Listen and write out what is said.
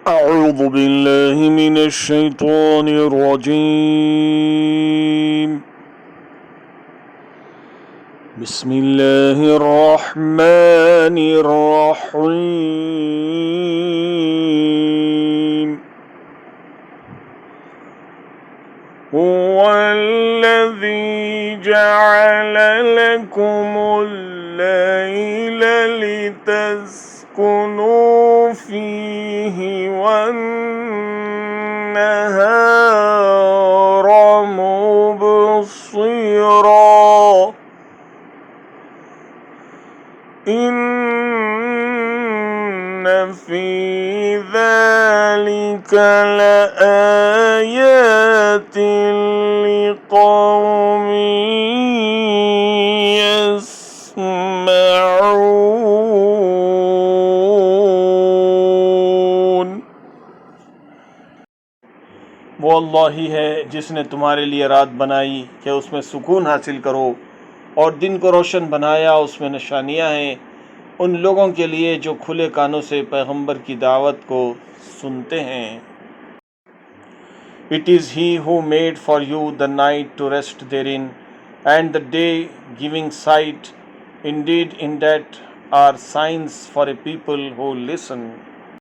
أعوذ بالله من الشيطان الرجيم. بسم الله الرحمن الرحيم. هو الذي جعل لكم الليل لتسكنوا فيه والنهار مبصرا إن في ذلك لآيات لقوم يسمعون. वो अल्लाह ही है जिसने तुम्हारे लिए रात बनाई कि उसमें सुकून हासिल करो और दिन को रोशन बनाया, उसमें निशानियां हैं उन लोगों के लिए जो खुले कानों से पैगंबर की दावत को सुनते हैं. It is he who made for you the night to rest therein, and the day giving sight. Indeed, in that are signs for a people who listen.